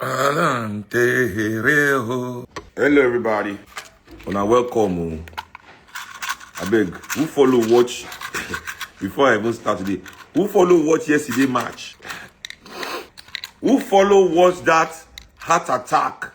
Hello, everybody. Una welcome. I beg, who follow watch before I even start today? Who follow watch yesterday match? Who follow watch that heart attack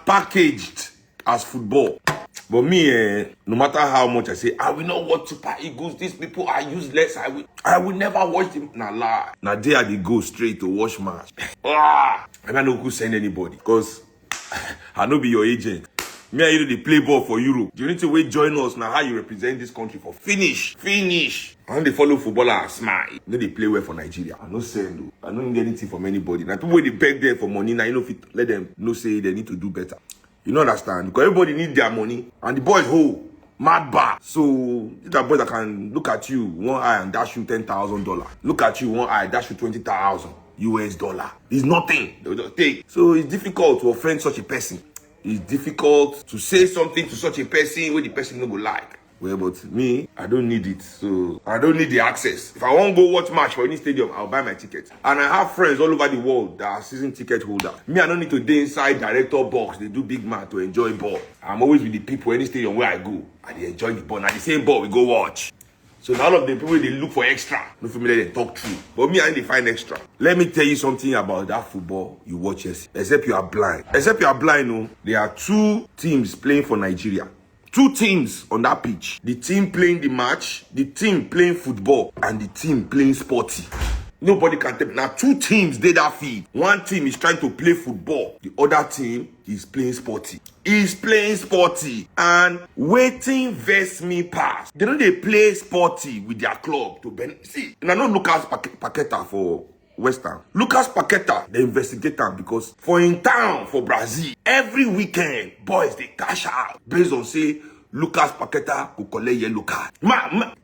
packaged as football? But me, no matter how much I say, I will not watch Super Eagles. These people are useless. I will never watch them. Nah, lie. Now there they go straight to watch match. I don't know who send anybody because I know be your agent. Me and you they play ball for Europe. You need to wait join us now. How you represent this country for finish. And they follow footballer and smile. Then they play well for Nigeria. I no send though. I don't need anything from anybody. Now people they beg there for money. Now you know if it, let them know say they need to do better. You know understand? Because everybody need their money. And the boys hold mad bar. So these are boys that can look at you one eye and dash you $10,000. Look at you one eye, dash you $20,000 US dollar. It's nothing. They will just take. So it's difficult to offend such a person. It's difficult to say something to such a person where the person no go like. Well, but me, I don't need it. So I don't need the access. If I want to go watch match for any stadium, I'll buy my ticket. And I have friends all over the world that are season ticket holders. Me, I don't need to be inside director box. They do big man to enjoy ball. I'm always with the people any stadium where I go. And they enjoy the ball. Now the same ball we go watch. So now all of the people they look for extra. No familiar they talk true. But me, I need to find extra. Let me tell you something about that football you watch. Except you are blind. No. There are two teams playing for Nigeria. Two teams on that pitch. The team playing the match, the team playing football, and the team playing Sporty. Nobody can tell me. Now, two teams did that feed. One team is trying to play football. The other team is playing Sporty. And waiting verse me pass. They know they play Sporty with their club to benefit. See, and I know Lucas Paqueta for West Ham. Lucas Paqueta, they investigate him because for in town, for Brazil, every weekend, boys, they cash out based on say, Lucas Paqueta will collect yellow card.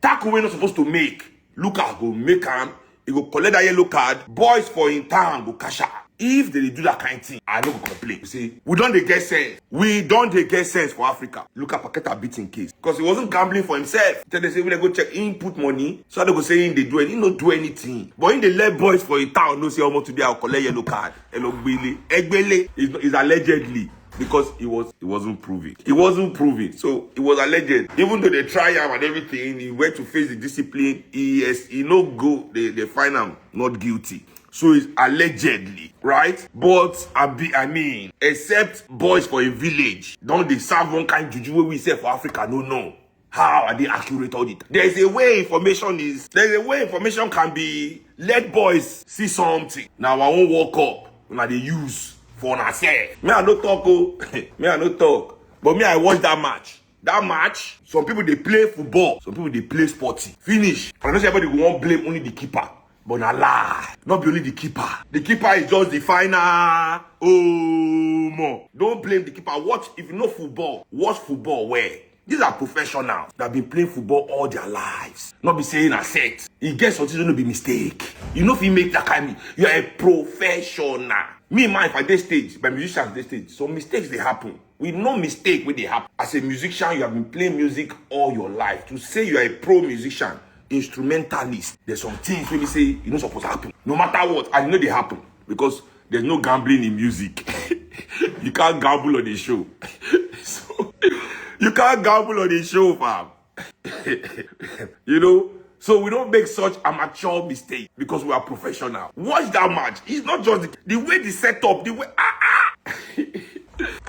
Tackle we're not supposed to make. Lucas will make him. He go collect that yellow card. Boys for in town go cash out. If they do that kind of thing, I don't complain. You see, we don't get sense. For Africa. Lucas Paqueta beat in case. Because he wasn't gambling for himself. Then they say, when they go check input money. So they go say, they do it. He don't do anything. But in the let boys for in town, no say, how much today I'll collect yellow card. Egbele is allegedly. Because it wasn't proven. So it was alleged. Even though they try him and everything, he went to face the discipline. He no go. They find him not guilty. So it's allegedly, right? But I mean, except boys for a village, don't they serve one kind of juju where we say for Africa? No. How are they accurate all it? There's a way information can be. Let boys see something. Now I won't walk up. Now they use. For myself. Me, I no talk. But me, I watch that match. Some people, they play football. Some people, they play Sporty. Finish. And I know everybody won't blame only the keeper. But na lie. Not be only the keeper. The keeper is just the final. More. Don't blame the keeper. Watch, if you know football, watch football where. These are professionals that have been playing football all their lives. Not be saying a set. It gets something to be mistake. You know if you make that kind of, you are a professional. Me, man, if I this stage, by musicians this stage, some mistakes they happen. With no mistake when they happen. As a musician, you have been playing music all your life. To say you are a pro musician, instrumentalist, there's some things when you say you know supposed to happen. No matter what, I know they happen. Because there's no gambling in music. You can't gamble on the show. So, you can't gamble on the show, fam. You know? So we don't make such amateur mistake because we are professional. Watch that match. It's not just the way the setup, the way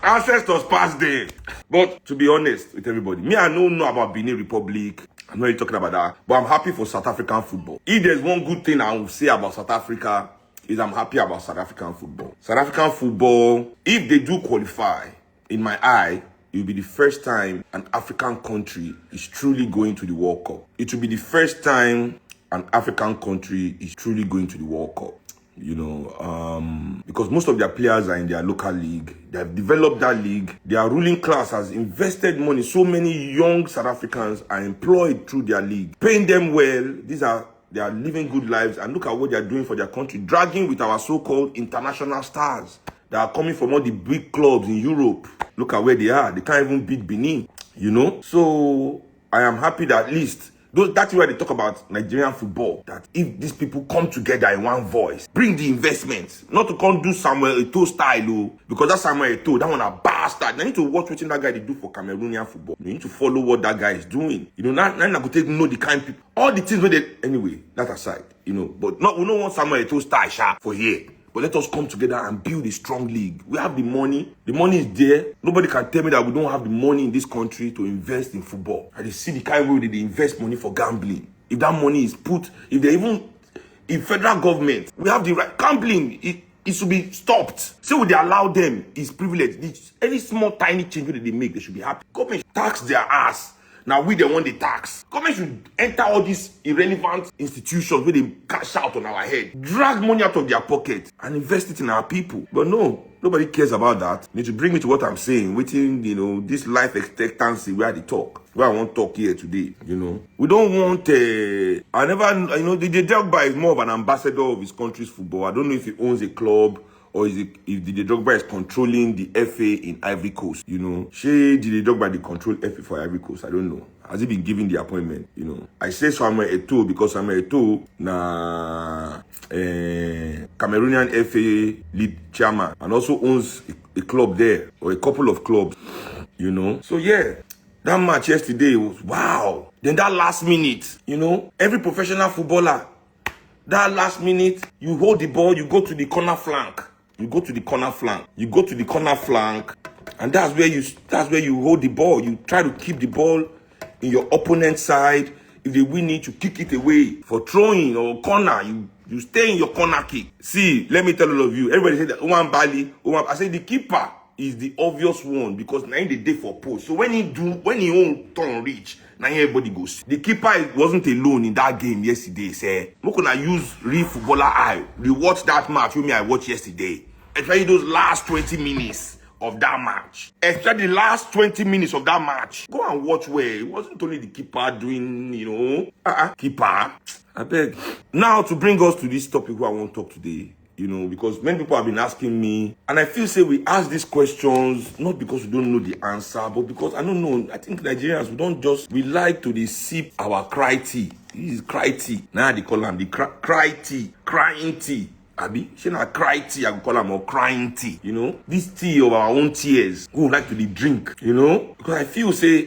ancestors passed there. But to be honest with everybody, me I don't know about Benin Republic. I'm not really talking about that. But I'm happy for South African football. If there's one good thing I will say about South Africa, is I'm happy about South African football. South African football, if they do qualify, in my eye, it will be the first time an African country is truly going to the World Cup. It will be the first time an African country is truly going to the World Cup. You know, because most of their players are in their local league. They have developed that league. Their ruling class has invested money. So many young South Africans are employed through their league, paying them well. They are living good lives. And look at what they are doing for their country, dragging with our so-called international stars that are coming from all the big clubs in Europe. Look at where they are. They can't even beat Benin, you know. So I am happy that at least That's where they talk about Nigerian football. That if these people come together in one voice, bring the investments, not to come do Samuel Eto'o style, because that Samuel Eto'o, that one a bastard. You need to watch what that guy they do for Cameroonian football. You need to follow what that guy is doing. Now I go take know the kind of people, all the things where they anyway. That aside, but not we don't want Samuel Eto'o style sharp for here. But let us come together and build a strong league. We have the money. The money is there. Nobody can tell me that we don't have the money in this country to invest in football. I see the kind of way they invest money for gambling. If that money is put, if federal government, we have the right, gambling, it should be stopped. So they allow them, it's privilege. Any small, tiny change that they make, they should be happy. Government should tax their ass. Now we the one they tax. Government should enter all these irrelevant institutions where they cash out on our head, drag money out of their pocket and invest it in our people. But no, nobody cares about that. You need to bring me to what I'm saying, waiting, this life expectancy where they talk. Where I want to talk here today, We don't want, the Drogba is more of an ambassador of his country's football. I don't know if he owns a club, or if Didier Drogba is controlling the FA in Ivory Coast, She Didier Drogba they control FA for Ivory Coast? I don't know. Has he been given the appointment? I say Samuel Eto'o because Samuel Eto'o na Cameroonian FA lead chairman and also owns a club there or a couple of clubs, So yeah, that match yesterday was wow. Then that last minute, every professional footballer, that last minute, you hold the ball, you go to the corner flank. You go to the corner flank, and that's where you hold the ball. You try to keep the ball in your opponent's side. If they win it, you kick it away. For throwing or corner, you stay in your corner kick. See, let me tell all of you, everybody say that Oman Bali, I say the keeper is the obvious one because now in the day for post. So when he own turn reach, now everybody goes. The keeper wasn't alone in that game yesterday. Say, I'm gonna use real footballer eye. Rewatch that match with me. I watched yesterday. Especially those last 20 minutes of that match. Especially the last 20 minutes of that match. Go and watch where it wasn't only the keeper doing, keeper. I beg. Now to bring us to this topic where I want to talk today. Because many people have been asking me, and I feel say we ask these questions not because we don't know the answer, but because I don't know. I think Nigerians we like to sip our cry tea. This is cry tea. Now they call them the cry tea, crying tea. Abi, she not cry tea, I could call them more crying tea. This tea of our own tears, we would like to drink. Because I feel say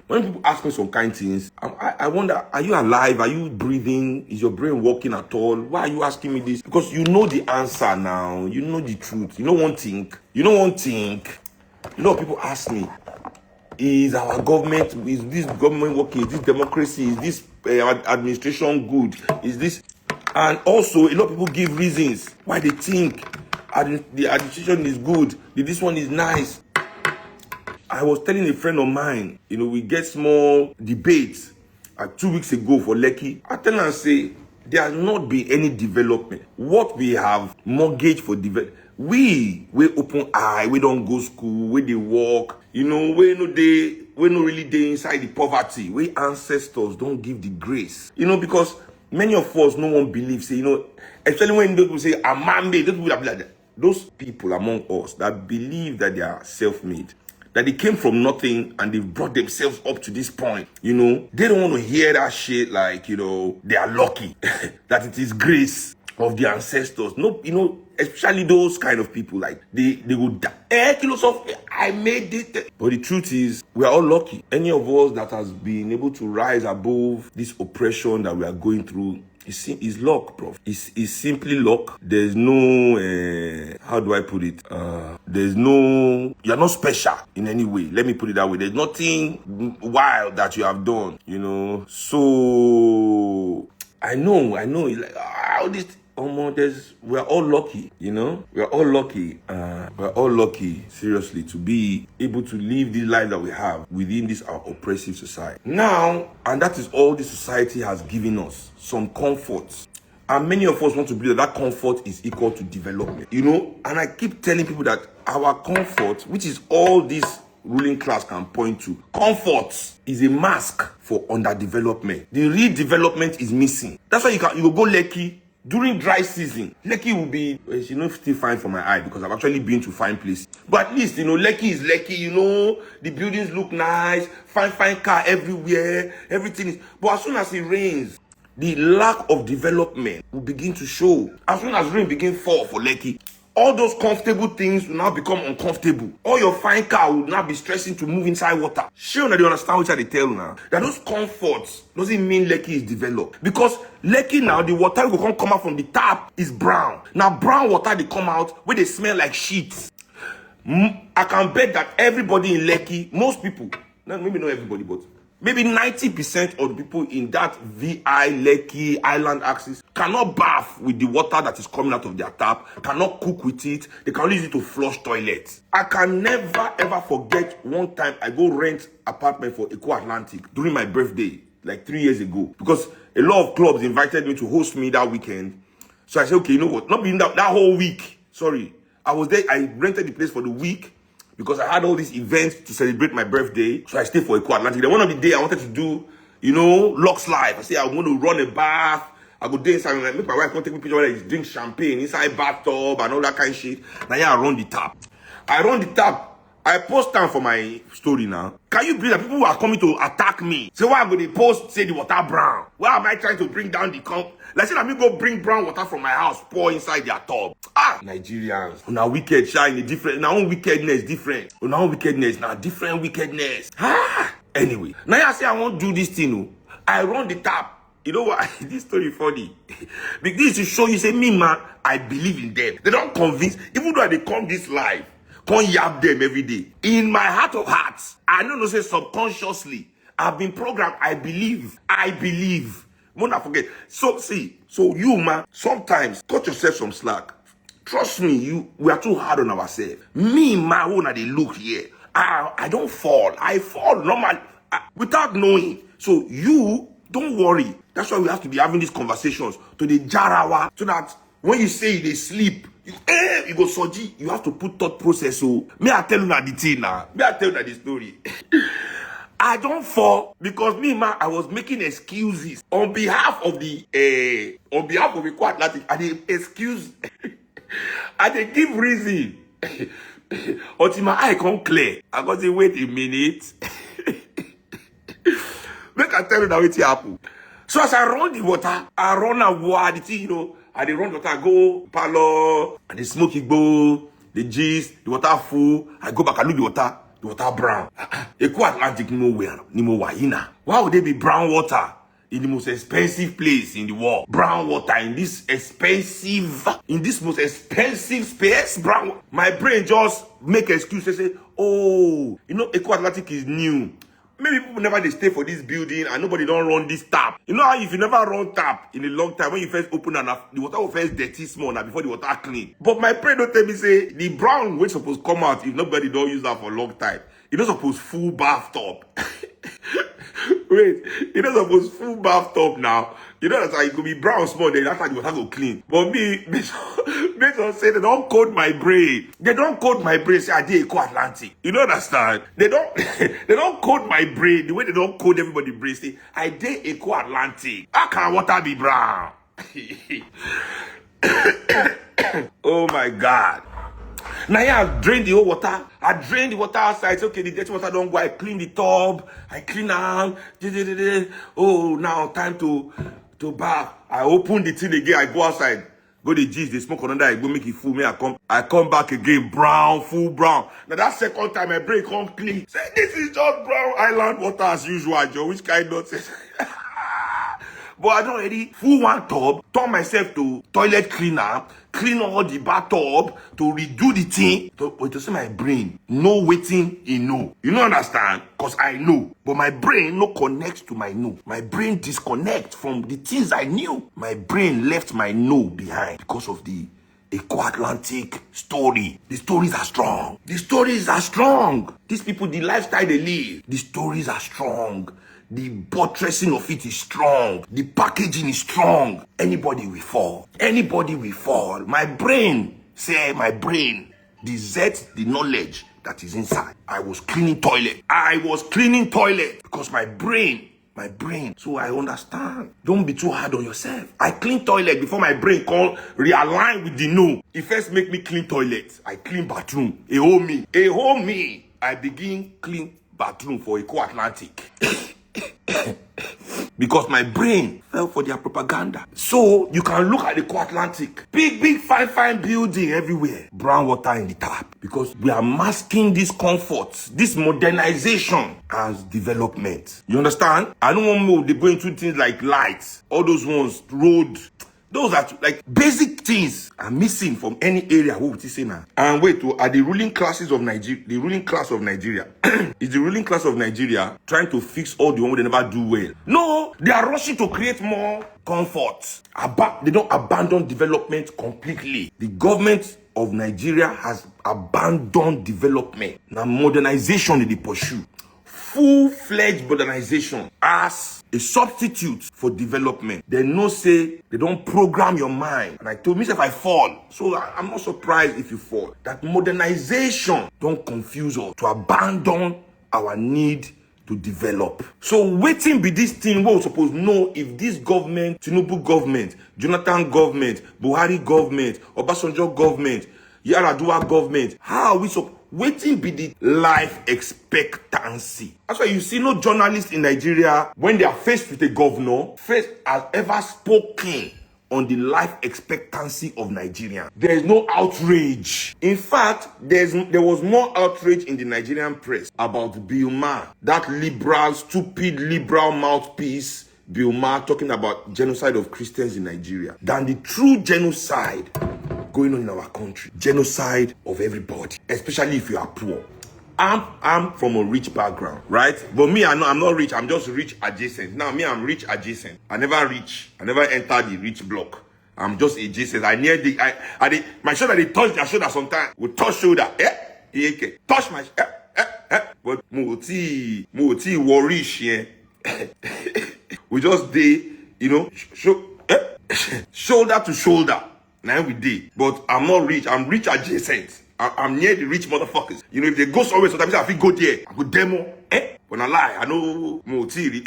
when people ask me some kind things, I wonder, are you alive? Are you breathing? Is your brain working at all? Why are you asking me this? Because you know the answer now. You know the truth. You know one thing. People ask me, is our government, is this government working? Is this democracy? Is this administration good? Is this? And also, a lot of people give reasons why they think the administration is good, this one is nice. I was telling a friend of mine, we get small debates 2 weeks ago for Lekki. I tell her, say, there has not been any development. What we have mortgaged for development, we open eye, we don't go school, we they work, we no really day inside the poverty. We ancestors don't give the grace, because many of us no one believes, say, especially when those people say, Amambe, those people that be like that. Those people among us that believe that they are self-made, that they came from nothing and they've brought themselves up to this point, they don't want to hear that shit like, they are lucky, that it is grace of the ancestors. No, especially those kind of people, like they would die. Kilos of I made it. But the truth is, we are all lucky. Any of us that has been able to rise above this oppression that we are going through is luck, bro. It's simply luck. There's no, how do I put it? You're not special in any way. Let me put it that way. There's nothing wild that you have done, So I know. Like all this. We're all lucky, We're all lucky. We're all lucky, seriously, to be able to live this life that we have within this our oppressive society. Now, and that is all this society has given us, some comforts. And many of us want to believe that comfort is equal to development, And I keep telling people that our comfort, which is all this ruling class can point to, comfort is a mask for underdevelopment. The real development is missing. That's why you go Lekki. During dry season, Lekki will be, you know, still fine for my eye because I've actually been to fine places. But at least, you know, Lekki is Lekki, you know, the buildings look nice, fine car everywhere, everything is. But as soon as it rains, the lack of development will begin to show. As soon as rain begin fall for Lekki, all those comfortable things will now become uncomfortable. All your fine car will now be stressing to move inside water. Sure, now they understand what I tell now. That those comforts doesn't mean Lekki is developed. Because Lekki now, the water will come out from the tap is brown. Now brown water they come out where they smell like sheets. I can bet that everybody in Lekki, most people, maybe not everybody, but maybe 90% of the people in that VI, Lekki, Island axis cannot bath with the water that is coming out of their tap, cannot cook with it, they can only use it to flush toilets. I can never ever forget one time I go rent apartment for Eco Atlantic during my birthday, like 3 years ago, because a lot of clubs invited me to host me that weekend. So I said, okay, you know what, not being that whole week, sorry, I was there, I rented the place for the week, because I had all these events to celebrate my birthday. So I stayed for Eco Atlantic. Then one of the day I wanted to do, you know, Lux Live. I said, I'm going to run a bath. I go there inside, make my wife come take me picture where I drink champagne inside bathtub and all that kind of shit. Now yeah, I run the tap. I post time for my story now. Can you believe that people who are coming to attack me? Say, why I'm going to post, say the water brown? Why am I trying to bring down the comp? Like, say, let me go bring brown water from my house, pour inside their tub. Nigerians. Now wicked shine different. Now wickedness different. Now wickedness. Now different wickedness. Anyway. Now I say I won't do this thing. I run the tap. You know what? This story funny. Because this to show you, say, me man, I believe in them. They don't convince. Even though they come this live, can't yap them every day. In my heart of hearts, I know say subconsciously, I've been programmed. I believe. Won't I forget? So you man, sometimes cut yourself some slack. Trust me, we are too hard on ourselves. Me, man, when they look here, I don't fall. I fall normal without knowing. So you don't worry. That's why we have to be having these conversations to the jarawa, so that when you say they sleep, you go soji, you have to put thought process. So may I tell you that the thing now? May I tell you that the story? I don't fall because me, man, I was making excuses on behalf of the Eco Atlantic. I did excuse, I did give reason. Until my eye come clear, I got to wait a minute. Make I tell you that what happen. So as I run the water, I run a water, the thing, you know, I dey run the water, I go parlor, and the smoky go, the gist, the water full, I go back, I look the water brown. Eco Atlantic nowhere, Nimo Wahina. Why would they be brown water in the most expensive place in the world? Brown water in this most expensive space, brown. My brain just make excuses, say, oh, you know, Eco Atlantic is new. Maybe people never they stay for this building and nobody don't run this tap. You know how if you never run tap in a long time, when you first open and the water will first dirty small now before the water clean. But my brain don't tell me say the brown way supposed come out if nobody don't use that for a long time. It don't suppose full bathtub. Wait, it don't suppose full bathtub now. You know that's how it could be brown small, then that's how the water go clean. But me, based on say they don't code my brain. They don't code my brain, say I did Eco Atlantic. You don't understand? They don't code my brain the way they don't code everybody's brain. Say, I did Eco Atlantic. How can water be brown? Oh my God. Now yeah, I drain the whole water. I drain the water outside. Okay, the dirty water don't go. I clean the tub. I clean out. Oh, now time to bath. I open the thing again. I go outside. Go the gist. They smoke another. I go make it full. I come back again. Brown, full brown. Now that second time I break come clean. Say this is just brown island water as usual, Joe. Which kind of nonsense? But I don't already full one tub, turn myself to toilet cleaner, clean all the bathtub, to redo the thing. To say my brain, no waiting, you know. You don't understand? Because I know. But my brain no connects to my know. My brain disconnects from the things I knew. My brain left my know behind because of the Eco Atlantic story. The stories are strong. The stories are strong. These people, the lifestyle they live, the stories are strong. The buttressing of it is strong. The packaging is strong. Anybody will fall. Anybody will fall. My brain deserts the knowledge that is inside. I was cleaning toilet. Because my brain my brain. So I understand. Don't be too hard on yourself. I clean toilet before my brain call realign with the no. It first make me clean toilet. I clean bathroom. A whole me. I begin clean bathroom for Eco Atlantic. Because my brain fell for their propaganda. So you can look at the Eco Atlantic. Big, fine building everywhere. Brown water in the tap. Because we are masking this comfort, this modernization as development. You understand? I don't want more. They go into things like lights. All those ones, road. Those are like basic things are missing from any area. What would you say now? And wait, are the ruling classes of Nigeria, the ruling class of Nigeria, is the ruling class of Nigeria trying to fix all the ones they never do well? No, they are rushing to create more comfort. They don't abandon development completely. The government of Nigeria has abandoned development. Now modernization they pursue. Full-fledged modernization as a substitute for development. They no say they don't program your mind. And I told myself I fall. So I'm not surprised if you fall. That modernization don't confuse us to abandon our need to develop. So waiting be this thing we supposed to know if this government, Tinubu government, Jonathan government, Buhari government, Obasanjo government, Yaradua government, how are we supposed waiting be the life expectancy. That's why you see no journalist in Nigeria, when they are faced with a governor, has ever spoken on the life expectancy of Nigeria. There is no outrage. In fact, there was more outrage in the Nigerian press about Bill Maher, that stupid liberal mouthpiece, Bill Maher, talking about genocide of Christians in Nigeria, than the true genocide going on in our country. Genocide of everybody, especially if you are poor. I'm from a rich background, right? But me, I'm not rich. I'm just rich adjacent. Now, me, I'm rich adjacent. I never enter the rich block. I'm just adjacent. My shoulder, they touch their shoulder sometimes. We touch shoulder. Touch my But moti worry, we just shoulder to shoulder. Now we did. But I'm not rich. I'm rich adjacent. I'm near the rich motherfuckers. You know, if they go somewhere, sometimes I feel go there. I go demo. When I lie, I know moti.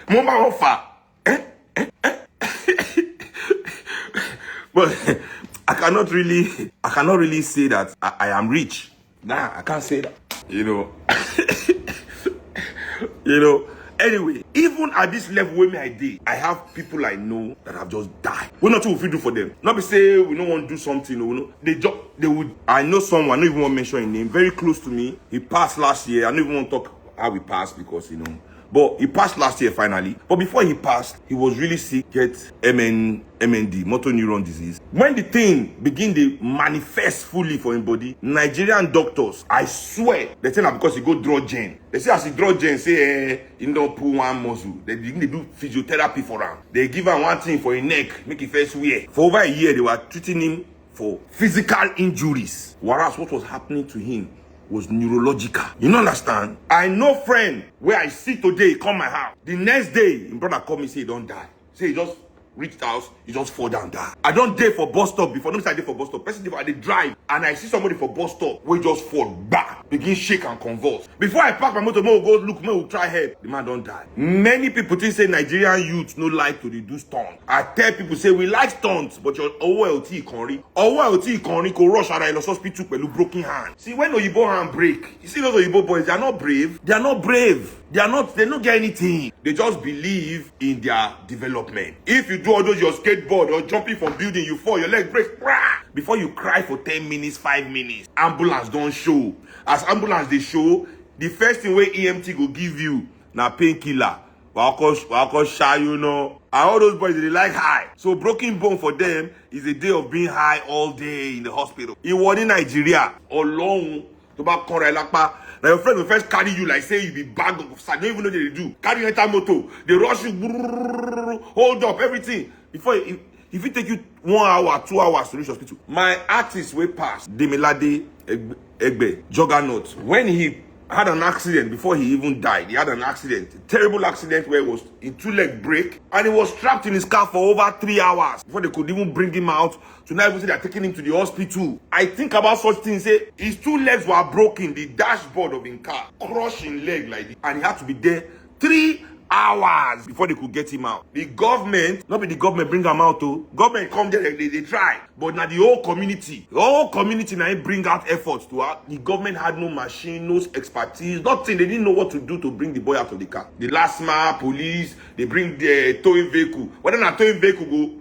Mama offer. But I cannot really say that I am rich. Nah, I can't say that. You know. Anyway, even at this level where I did, I have people I know that have just died. We're not sure what we do for them. Not be say we don't want to do something. They would. I know someone. I don't even want to mention his name. Very close to me. He passed last year. I don't even want to talk how he passed because But he passed last year finally. But before he passed, he was really sick. Get MND, motor neuron disease. When the thing begin to manifest fully for his body, Nigerian doctors, I swear, they tell him because he go draw gen. They say as he draw gen, say he don't pull one muscle. They begin to do physiotherapy for him. They give him one thing for his neck, make it first wear. For over a year, they were treating him for physical injuries. Whereas what was happening to him was neurological. You understand? I know friend where I see today come my house. The next day, his brother called me say he don't die. Say he just reached house, he just fall down die. I don't dare for bus stop before. Don't say I did for bus stop. Person I dey drive and I see somebody for bus stop where just fall back, begin shake and convulse. Before I park my motor, go look, will try help. The man don't die. Many people think say Nigerian youths no like to do stunts. I tell people say we like stunts, but your OLT conri go rush out of hospital with broken hand. See when Oyibo hand break, you see those Oyibo boys, they are not brave. They don't get anything. They just believe in their development. If you do all those your skateboard or jumping from building, you fall, your leg breaks. Before you cry for 10 minutes, 5 minutes, ambulance don't show. As ambulance they show, the first thing where EMT go give you na painkiller. Wako shy, And all those boys, they like high. So broken bone for them is a day of being high all day in the hospital. In what in Nigeria, alone, to back lakpa. Now your friend will first carry you like say you be bag of sand. Don't even know what they do. Carry you enter motor. They rush you, hold up, everything. Before if it take you 1 hour, 2 hours to reach hospital. My artist way past Demilade Egbe, Juggernaut. When he had an accident before he even died. He had an accident, a terrible accident where he was in 2-leg break, and he was trapped in his car for over 3 hours before they could even bring him out. So now say they're taking him to the hospital. I think about such things. Say his 2 legs were broken, the dashboard of his car crushed his leg like this, and he had to be there 3 hours before they could get him out. The government, not be the government bring him out too. Government come there, they try, but now the whole community now bring out efforts to her. The government had no machine, no expertise, nothing. They didn't know what to do to bring the boy out of the car. The last mile police, they bring the towing vehicle. Whether that towing vehicle go.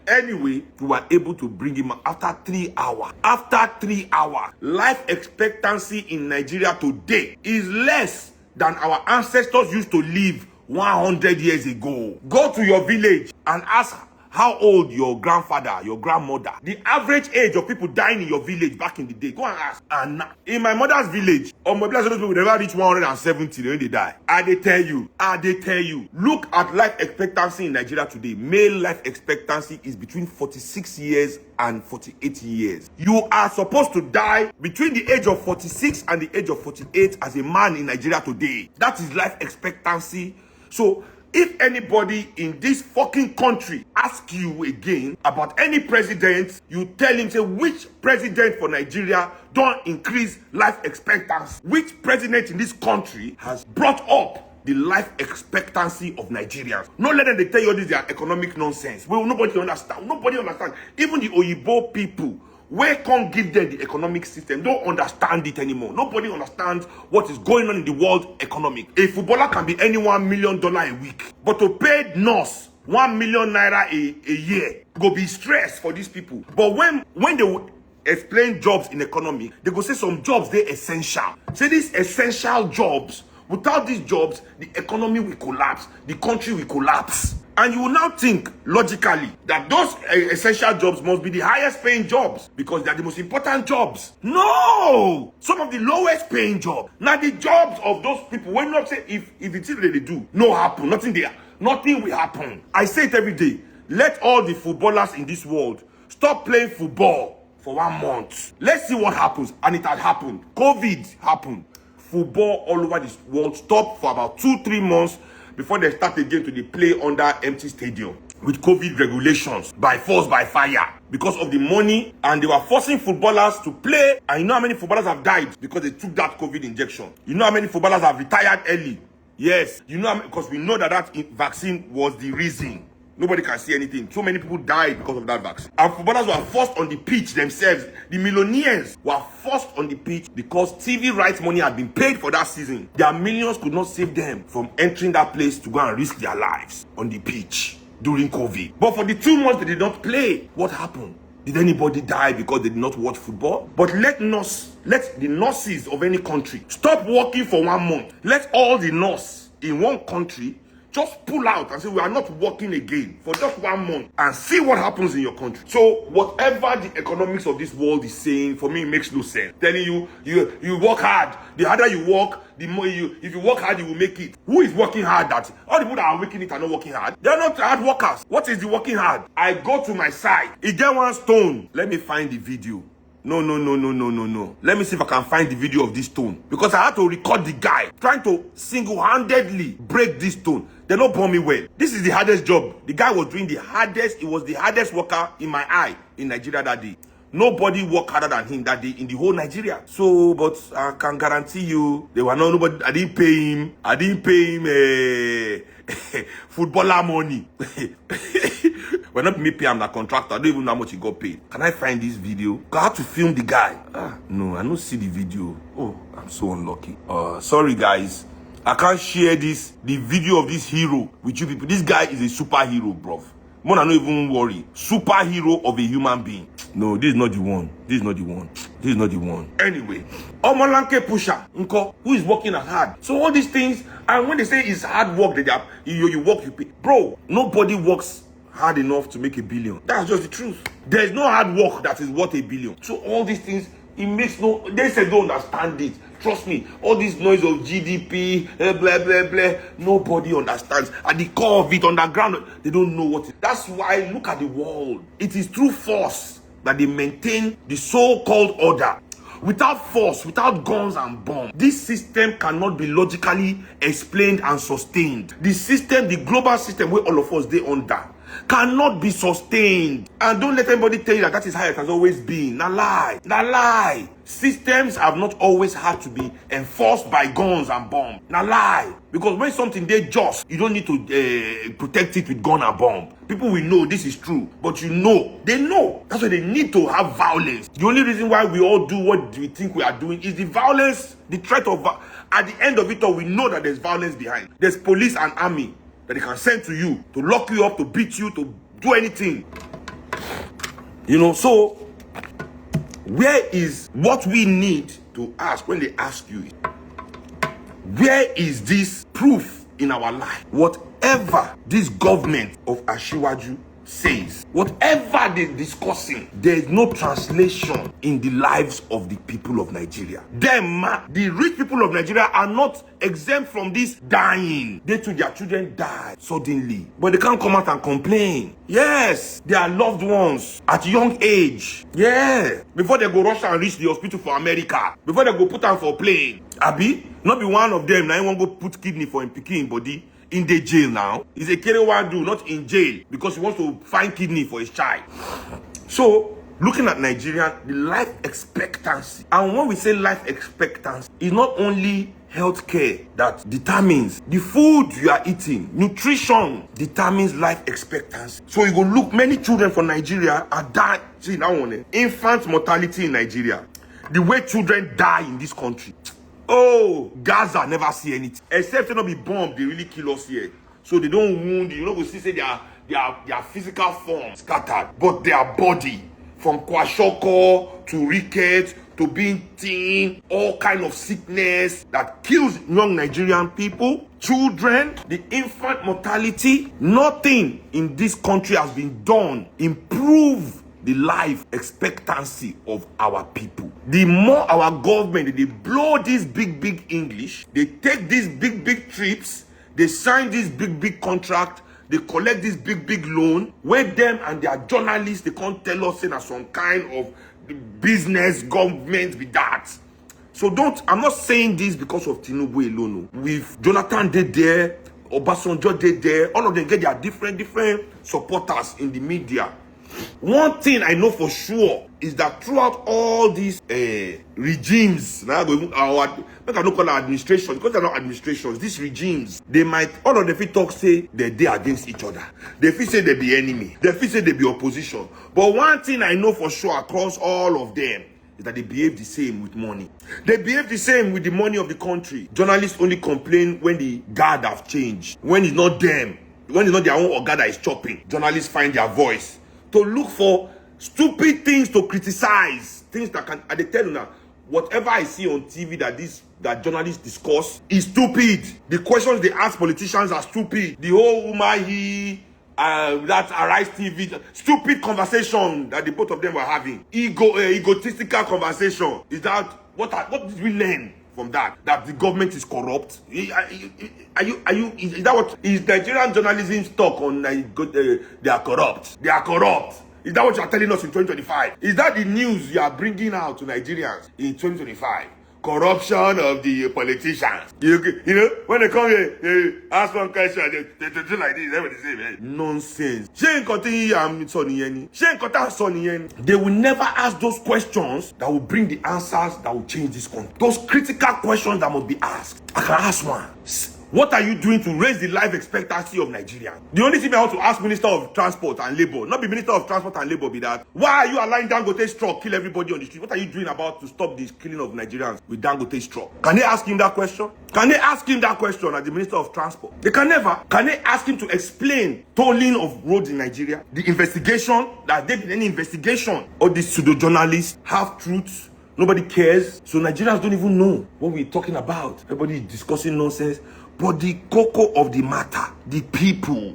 Anyway, we were able to bring him out after 3 hours. After 3 hours, life expectancy in Nigeria today is less than our ancestors used to live 100 years ago. Go to your village and ask how old your grandfather, your grandmother, the average age of people dying in your village back in the day. Go and ask. And in my mother's village, on my blessed people never reach 170 when they die. They tell you. Look at life expectancy in Nigeria today. Male life expectancy is between 46 years and 48 years. You are supposed to die between the age of 46 and the age of 48 as a man in Nigeria today. That is life expectancy. So if anybody in this fucking country asks you again about any president, you tell him, say, which president for Nigeria don't increase life expectancy? Which president in this country has brought up the life expectancy of Nigerians? Not let them they tell you all this their economic nonsense. Well, nobody understand. Nobody understand. Even the Oyibo people, where can't give them the economic system, don't understand it anymore. Nobody understands what is going on in the world economic. A footballer can be any $1 million a week, but to pay nurse 1 million naira a year go be stress for these people. But when they will explain jobs in economy, they go say some jobs they essential. Say these essential jobs. Without these jobs, the economy will collapse, the country will collapse. And you will now think logically that those essential jobs must be the highest paying jobs because they are the most important jobs. No! Some of the lowest paying jobs. Now the jobs of those people, when not say if it's what they do, no happen, nothing there. Nothing will happen. I say it every day. Let all the footballers in this world stop playing football for 1 month. Let's see what happens. And it had happened. COVID happened. Football all over the world stopped for about 2-3 months before they start again to play under empty stadium with COVID regulations by force, by fire, because of the money, and they were forcing footballers to play. And you know how many footballers have died because they took that COVID injection? You know how many footballers have retired early? Yes, you know, because we know that vaccine was the reason. Nobody can see anything. So many people died because of that vaccine. And footballers were forced on the pitch themselves. The millionaires were forced on the pitch because TV rights money had been paid for that season. Their millions could not save them from entering that place to go and risk their lives on the pitch during COVID. But for the 2 months they did not play, what happened? Did anybody die because they did not watch football? But let the nurses of any country stop working for 1 month. Let all the nurses in one country just pull out and say, we are not working again for just 1 month, and see what happens in your country. So whatever the economics of this world is saying, for me, it makes no sense. Telling you work hard. The harder you work, the more if you work hard, you will make it. Who is working hard? That all the people that are making it are not working hard. They are not hard workers. What is the working hard? I go to my side. It get one stone. Let me find the video. No. Let me see if I can find the video of this stone. Because I had to record the guy trying to single-handedly break this stone. They don't bomb me well. This is the hardest job. The guy was doing the hardest. He was the hardest worker in my eye in Nigeria that day. Nobody worked harder than him that day in the whole Nigeria. So, but I can guarantee you, there were nobody. I didn't pay him footballer money. When not me pay him the contractor, I don't even know how much he got paid. Can I find this video? I had to film the guy. No, I don't see the video. Oh, I'm so unlucky. Sorry guys. I can't share the video of this hero with you people. This guy is a superhero, bro. More than not even worry. Superhero of a human being. No, this is not the one. This is not the one. This is not the one. Anyway, Omolanke Pusher, Nko, who is working hard. So all these things, and when they say it's hard work, you work, you pay. Bro, nobody works hard enough to make $1 billion. That's just the truth. There's no hard work that is worth $1 billion. So all these things, it makes no, they say don't understand it. Trust me, all this noise of GDP, blah, blah, blah, nobody understands. At the core of it, underground, they don't know what it is. That's why, look at the world. It is through force that they maintain the so-called order. without force, without guns and bombs. This system cannot be logically explained and sustained. The system, the global system where all of us they under, cannot be sustained. And don't let anybody tell you that that is how it has always been. Na lie. Na lie. Systems have not always had to be enforced by guns and bombs. Na lie. Because when something they just, you don't need to protect it with gun and bomb. People will know this is true. But you know, they know. That's why they need to have violence. The only reason why we all do what we think we are doing is the violence, the threat of, at the end of it all, we know that there's violence behind. There's police and army that they can send to you, to lock you up, to beat you, to do anything. You know, so where is what we need to ask when they ask you? Where is this proof in our life? Whatever this government of Asiwaju says, whatever they're discussing, there is no translation in the lives of the people of Nigeria. Them, the rich people of Nigeria are not exempt from this dying. They too, their children die suddenly, but they can't come out and complain. Yes, their loved ones at young age. Yeah, before they go rush and reach the hospital for America, before they go put them for plane. Abi, not be one of them. Now you want go put kidney for him picking body. In the jail now. He's a Kerewadu, not in jail, because he wants to find kidney for his child. So, looking at Nigeria, the life expectancy. And when we say life expectancy, it's not only healthcare that determines the food you are eating. Nutrition determines life expectancy. So you go look, many children from Nigeria are dying. See, now one, infant mortality in Nigeria. The way children die in this country. Oh, Gaza never see anything. Except they not be bombed, they really kill us here. So they don't wound, you know, we see say their physical form scattered. But their body, from kwashiorkor to rickets to being thin, all kind of sickness that kills young Nigerian people, children, the infant mortality, nothing in this country has been done. Improve the life expectancy of our people. The more our government, they blow this big English, they take these big trips, they sign this big contract, they collect this big loan, where them and their journalists, they can't tell us that some kind of business government with that. So I'm not saying this because of Tinubu alone. With Jonathan did there, Obasanjo did there, all of them get their different supporters in the media. One thing I know for sure is that throughout all these regimes, now I don't call it administration, because they're not administrations, these regimes, they might, all of them talk say they're against each other. They feel say they be enemy. They feel say they be opposition. But one thing I know for sure across all of them is that they behave the same with money. They behave the same with the money of the country. Journalists only complain when the guard have changed. When it's not them, when it's not their own organ that is chopping, journalists find their voice to look for stupid things to criticize, things that can, and they tell you now, whatever I see on TV that journalists discuss is stupid. The questions they ask politicians are stupid. The whole Umahi, that Arise TV, stupid conversation that the both of them were having. Egotistical conversation. Is that what did we learn from that? That the government is corrupt? Is that what is Nigerian journalism stuck on? They are corrupt. They are corrupt. Is that what you are telling us in 2025? Is that the news you are bringing out to Nigerians in 2025? Corruption of the politicians. You know, when they come here, they ask one question, they do like this, everybody say, man, nonsense. They will never ask those questions that will bring the answers that will change this country. Those critical questions that must be asked. I can ask one. What are you doing to raise the life expectancy of Nigerians? The only thing I want to ask Minister of Transport and Labour, not be Minister of Transport and Labour, be that, why are you allowing Dangote's truck kill everybody on the street? What are you doing about to stop this killing of Nigerians with Dangote's truck? Can they ask him that question? Can they ask him that question as the Minister of Transport? They can never. Can they ask him to explain tolling of roads in Nigeria? The investigation, that there been any investigation? All these pseudo-journalists have truths. Nobody cares. So Nigerians don't even know what we're talking about. Everybody is discussing nonsense. But the cocoa of the matter, the people,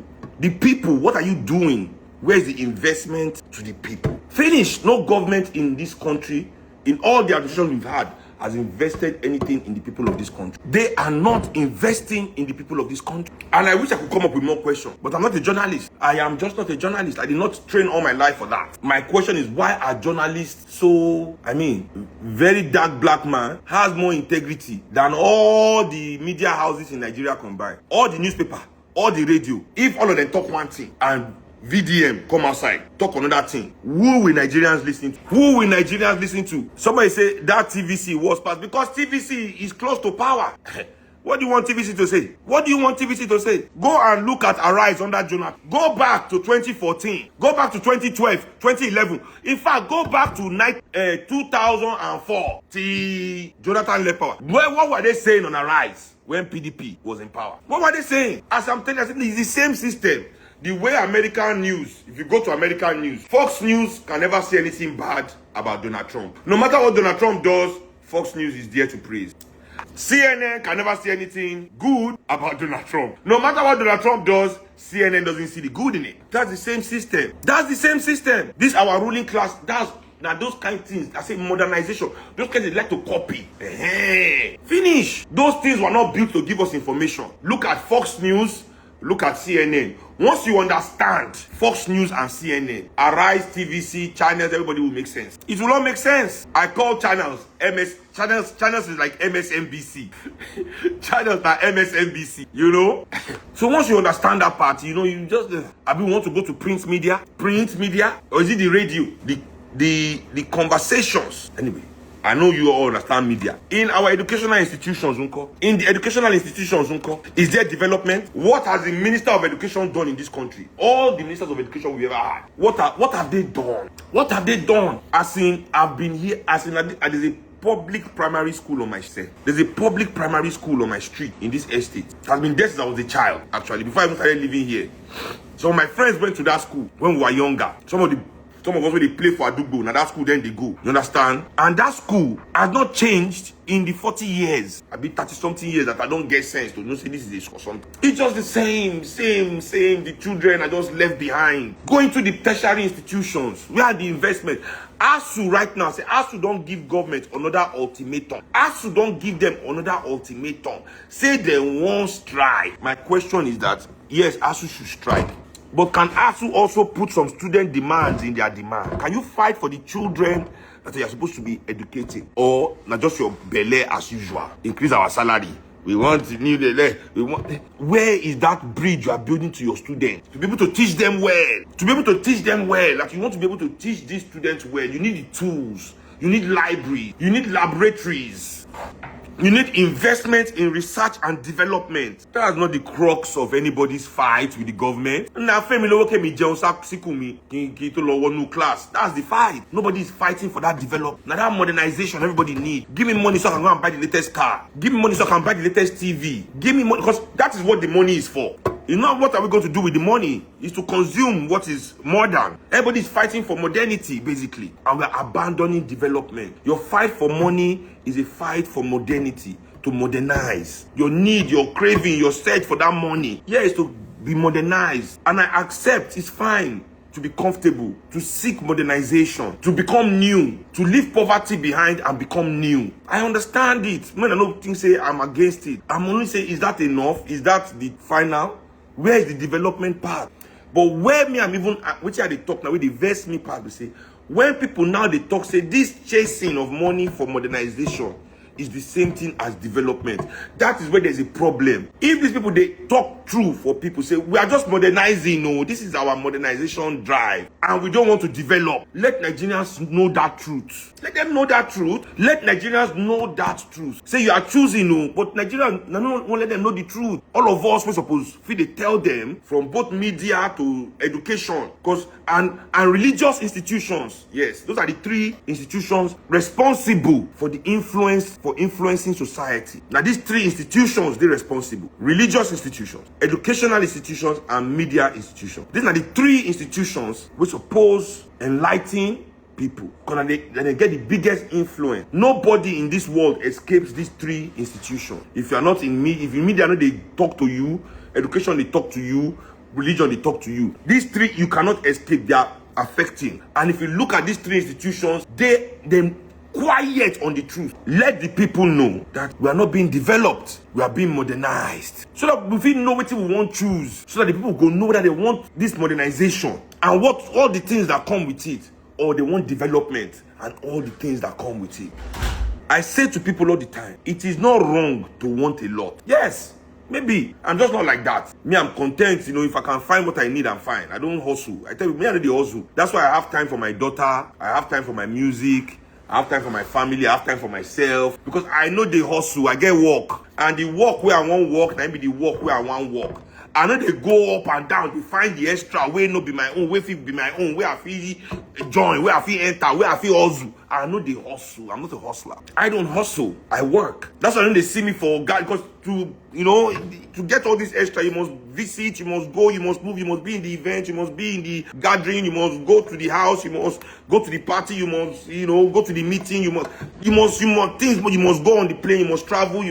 what are you doing? Where's the investment to the people? Finish. No government in this country, in all the administrations we've had, has invested anything in the people of this country. They are not investing in the people of this country. And I wish I could come up with more questions, but I'm not a journalist. I am just not a journalist. I did not train all my life for that. My question is, why are journalists so, very dark black man has more integrity than all the media houses in Nigeria combined? All the newspaper, all the radio. If all of them talk one thing and VDM come outside, talk another thing, who will Nigerians listen to? Who will Nigerians listen to? Somebody say that TVC was passed because TVC is close to power. What do you want TVC to say? What do you want TVC to say? Go and look at Arise under Jonathan. Go back to 2014. Go back to 2012, 2011. In fact, go back to 2004. The Jonathan left power. What were they saying on Arise when PDP was in power? What were they saying? As I'm telling you, it's the same system. The way American news, if you go to American news, Fox News can never say anything bad about Donald Trump. No matter what Donald Trump does, Fox News is there to praise. CNN can never say anything good about Donald Trump. No matter what Donald Trump does, CNN doesn't see the good in it. That's the same system. That's the same system. This our ruling class. That's now those kind of things. I say modernization. Those kinds they like to copy. Finish. Those things were not built to give us information. Look at Fox News. Look at CNN. Once you understand Fox News and CNN, Arise, TVC, channels, everybody will make sense. It will not make sense. I call channels channels is like MSNBC. Channels are MSNBC, you know? So once you understand that part, you know, you just, want to go to print media, or is it the radio, the conversations? Anyway, I know you all understand media. In our educational institutions, in the educational institutions, is there development? What has the Minister of Education done in this country? All the ministers of education we ever had. What have they done? What have they done? As in, I've been here, there's a public primary school on my street. There's a public primary school on my street in this estate. It has been there since I was a child, actually, before I even started living here. So my friends went to that school when we were younger. Some of us, when they play for Adugbo, now that school, then they go. You understand? And that school has not changed in the 40 years. I've been 30-something years that I don't get sense to say this is a school or something. It's just the same. The children are just left behind. Going to the tertiary institutions, where are the investment? ASU right now, say ASU don't give government another ultimatum. ASU don't give them another ultimatum. Say they won't strike. My question is that, yes, ASU should strike. But can ASU also put some student demands in their demand? Can you fight for the children that you are supposed to be educating? Or not just your belly as usual? Increase our salary. We want new belly. Where is that bridge you are building to your students? To be able to teach them well. To be able to teach them well. Like you want to be able to teach these students well. You need the tools. You need libraries. You need laboratories. You need investment in research and development. That's not the crux of anybody's fight with the government. Now, class. That's the fight. Nobody is fighting for that development. Now, that modernization everybody needs. Give me money so I can go and buy the latest car. Give me money so I can buy the latest TV. Give me money, because that is what the money is for. You know what are we going to do with the money? Is to consume what is modern. Everybody is fighting for modernity, basically. And we're abandoning development. Your fight for money is a fight for modernity. To modernize. Your need, your craving, your search for that money. Yeah, is to be modernized. And I accept, it's fine to be comfortable, to seek modernization, to become new, to leave poverty behind and become new. I understand it. When I don't say I'm against it, I'm only saying, is that enough? Is that the final? Where is the development part? But where me, I'm even, which are they talk now, where they verse me part, they say, when people now they talk, say this chasing of money for modernization is the same thing as development. That is where there's a problem. If these people, they talk true for people, say, we are just modernizing, no, this is our modernization drive, and we don't want to develop. Let Nigerians know that truth. Let them know that truth. Let Nigerians know that truth. Say you are choosing, no, but Nigerians, no, won't let them know the truth. All of us, we're supposed to tell them from both media to education, because and religious institutions. Yes, those are the three institutions responsible for the influencing society. Now, these three institutions, they're responsible. Religious institutions, educational institutions, and media institutions. These are the three institutions which suppose enlighten people. Because they get the biggest influence. Nobody in this world escapes these three institutions. If you are not in media, if in media, they talk to you, education, they talk to you, religion, they talk to you. These three, you cannot escape. They are affecting. And if you look at these three institutions, they quiet on the truth. Let the people know that we are not being developed, we are being modernized. So that we know what we want to choose. So that the people go know that they want this modernization and what all the things that come with it. Or they want development and all the things that come with it. I say to people all the time, it is not wrong to want a lot. Yes, maybe. I'm just not like that. Me, I'm content. If I can find what I need, I'm fine. I don't hustle. I tell you, me, I don't hustle. That's why I have time for my daughter. I have time for my music. I have time for my family. I have time for myself. Because I know the hustle. I get work. And the work where I want work, that be the work where I want work. I know they go up and down to find the extra way no be my own, way fit be my own, where I feel join, where I feel enter, where I feel hustle. I know they hustle. I'm not a hustler. I don't hustle. I work. That's why when they see me for God, because to get all this extra, you must visit, you must go, you must move, you must be in the event, you must be in the gathering, you must go to the house, you must go to the party, you must, go to the meeting, you must things, but you must go on the plane, you must travel,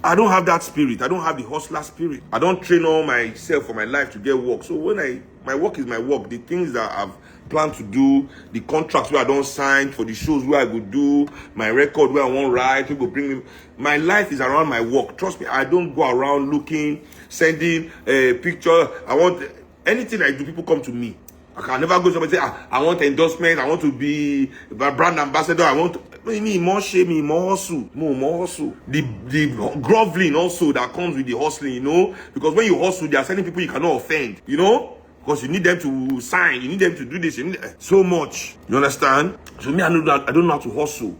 I don't have that spirit. I don't have the hustler spirit. I don't train all myself for my life to get work. So when my work is my work, the things that I've planned to do, the contracts where I don't sign, for the shows where I go do, my record where I won't write, people bring me. My life is around my work. Trust me, I don't go around looking, sending a picture. I want anything I do, people come to me. I can never go to somebody and say, I want endorsement, I want to be a brand ambassador, I want to more shame, more hustle. The groveling also that comes with the hustling, because when you hustle, they are sending people you cannot offend, because you need them to sign, you need them to do this, so much. You understand? So me, I don't know how to hustle,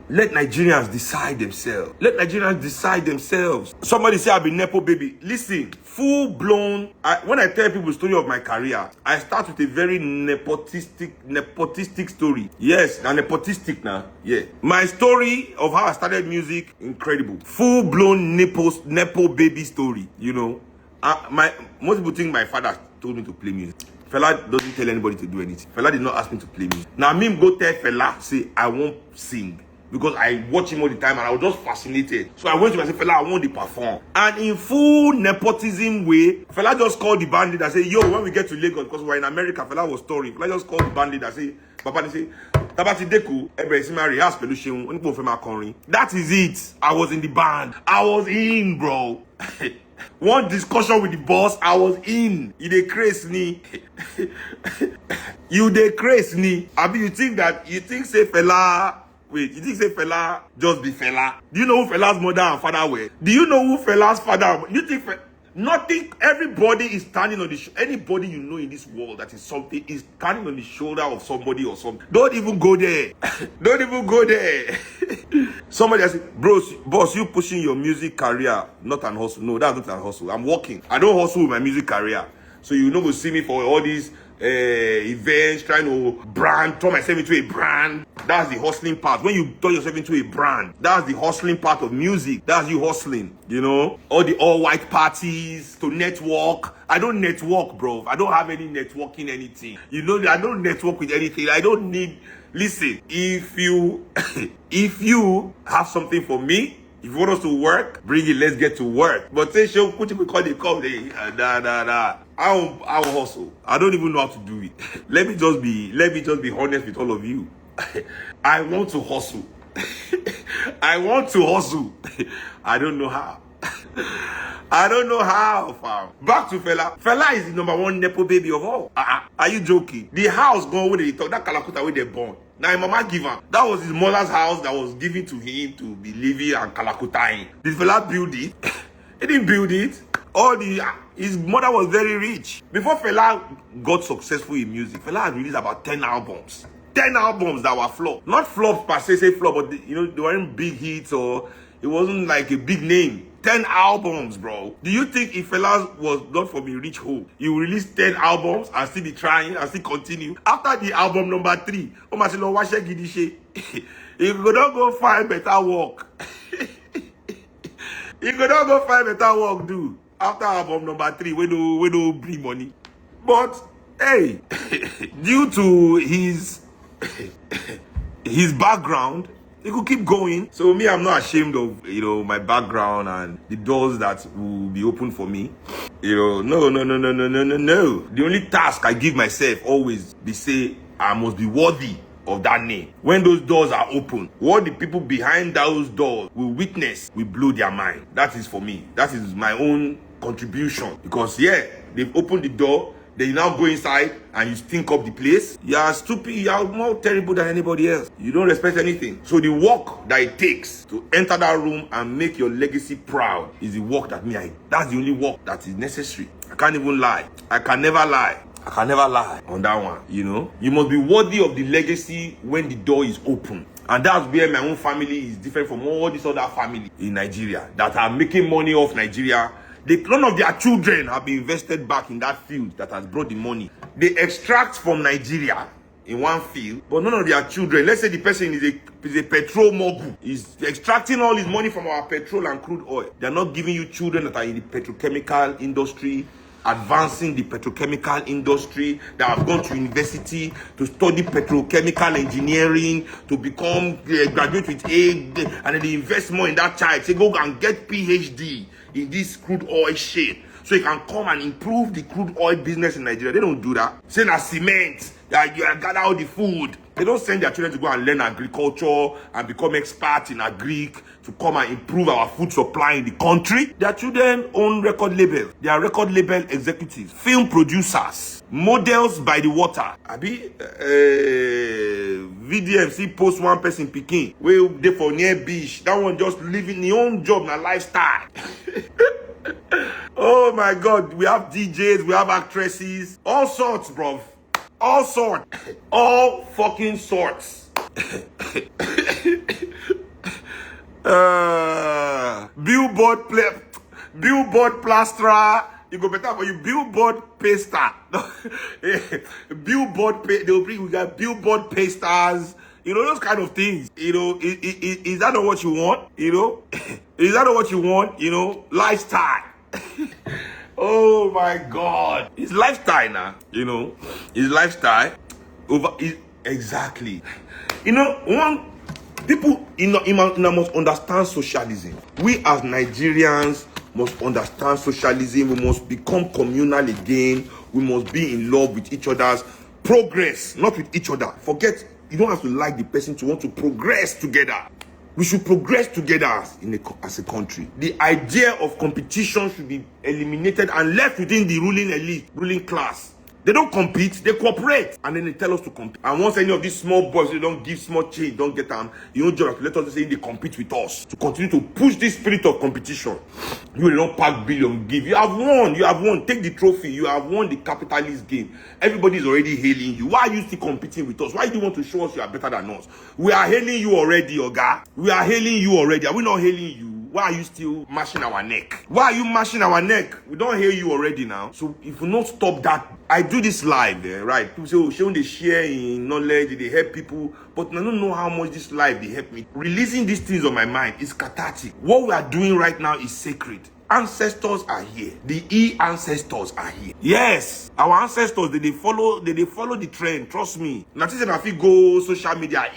Let Nigerians decide themselves. Let Nigerians decide themselves. Somebody say I've been Nepo baby. Listen, full blown. When I tell people the story of my career, I start with a very nepotistic story. Yes, now nepotistic now. Yeah. My story of how I started music, incredible. Full blown Nepo baby story, most people think my father told me to play music. Fela doesn't tell anybody to do anything. Fela did not ask me to play music. Now me go tell Fela, say I won't sing. Because I watch him all the time and I was just fascinated. So I went to him and said, Fela, I want to perform. And in full nepotism way, Fela just called the band leader and said, yo, when we get to Lagos, because we're in America, Fela was touring. Fela just called the band leader and said, Papa, they say, Tabati Deku, rehearse Peluche, that is it. I was in the band. I was in, bro. One discussion with the boss, I was in. You dey craze me. You dey craze me. I mean, you think say Fela. Wait, you think say Fela just be Fela? Do you know who Fela's mother and father were? Do you know who Fela's father? You think nothing? Everybody is standing on the anybody you know in this world that is something is standing on the shoulder of somebody or something. Don't even go there. Don't even go there. Somebody has said, boss, you pushing your music career, not an hustle. No, that's not an hustle. I'm working. I don't hustle with my music career. So you will see me for all these events, trying to turn myself into a brand. That's the hustling part. When you turn yourself into a brand, that's the hustling part of music. That's you hustling, all the all-white parties to network. I don't network, bro. I don't have any networking anything. I don't network with anything. I don't need. Listen, if you have something for me, if you want us to work, bring it, let's get to work. But say, SEUN KUTI, because they come, I will hustle. I don't even know how to do it. Let me just be honest with all of you. I want to hustle. I want to hustle. I don't know how. I don't know how, fam. Back to Fela. Fela is the number one Nepo baby of all. Are you joking? The house gone where they talk, that Kalakuta where they born. Now his mama give him. That was his mother's house that was given to him to be living and Kalakuta. Did Fela build it? He didn't build it. His mother was very rich. Before Fela got successful in music, Fela had released about 10 albums. 10 albums that were flop. Not flops per se, say flop, but they weren't big hits or it wasn't like a big name. 10 albums, bro. Do you think if Fela was not from a rich home, he would release 10 albums and still be trying and still continue? After the album number 3, he could not go find better work. He could not go find better work, dude. After album number 3, we don't bring money. But, hey, due to his background, he could keep going. So me, I'm not ashamed of, my background and the doors that will be open for me. No. The only task I give myself always, they say, I must be worthy of that name. When those doors are open, what the people behind those doors will witness will blow their mind. That is for me. That is my own contribution. Because yeah, they've opened the door, then you now go inside and you stink up the place. You are stupid, you are more terrible than anybody else. You don't respect anything. So the work that it takes to enter that room and make your legacy proud is the work that that's the only work that is necessary. I can't even lie. I can never lie. I can never lie on that one, you know. You must be worthy of the legacy when the door is open. And that's where my own family is different from all these other families in Nigeria that are making money off Nigeria. None of their children have been invested back in that field that has brought the money. They extract from Nigeria in one field, but none of their children, let's say the person is a petrol mogul, is extracting all his money from our petrol and crude oil. They're not giving you children that are in the petrochemical industry, advancing the petrochemical industry, that have gone to university to study petrochemical engineering, to become graduate with A, and then they invest more in that child. Say, go and get PhD in this crude oil shit, so you can come and improve the crude oil business in Nigeria. They don't do that. Say na cement, that you gather all the food. They don't send their children to go and learn agriculture and become experts in agric to come and improve our food supply in the country. Their children own record labels. They are record label executives, film producers, models by the water. VDMC post one person picking where they for near beach. That one just living the own job and lifestyle. Oh my God, we have DJs, we have actresses, all sorts, bro. All sorts. All fucking sorts. Billboard plasterer. You go better for you. Billboard paster. They'll bring, we got billboard pasters. You know, those kind of things. You know, is that not what you want? You know? Is that not what you want? You know? Lifestyle. Oh my God. It's lifestyle now. You know? It's lifestyle. Exactly. You know, people must understand socialism. We as Nigerians must understand socialism. We must become communal again. We must be in love with each other's progress, not with each other. Forget, you don't have to like the person to want to progress together. We should progress together as a country. The idea of competition should be eliminated and left within the ruling elite, ruling class. They don't compete, they cooperate. And then they tell us to compete. And once any of these small boys, they don't give small change, don't get them, you don't just let us say they compete with us. To continue to push this spirit of competition. You will not pack billion, give. You have won. Take the trophy. You have won the capitalist game. Everybody is already hailing you. Why are you still competing with us? Why do you want to show us you are better than us? We are hailing you already, Oga. We are hailing you already. Are we not hailing you? Why are you still mashing our neck? Why are you mashing our neck? We don't hear you already now. So if we don't stop that, I do this live, right? People say, oh, showing they share in knowledge, they help people. But I don't know how much this live they help me. Releasing these things on my mind is cathartic. What we are doing right now is sacred. Ancestors are here. The ancestors are here. Yes, our ancestors, they follow the trend. Trust me. Now, if you go social media,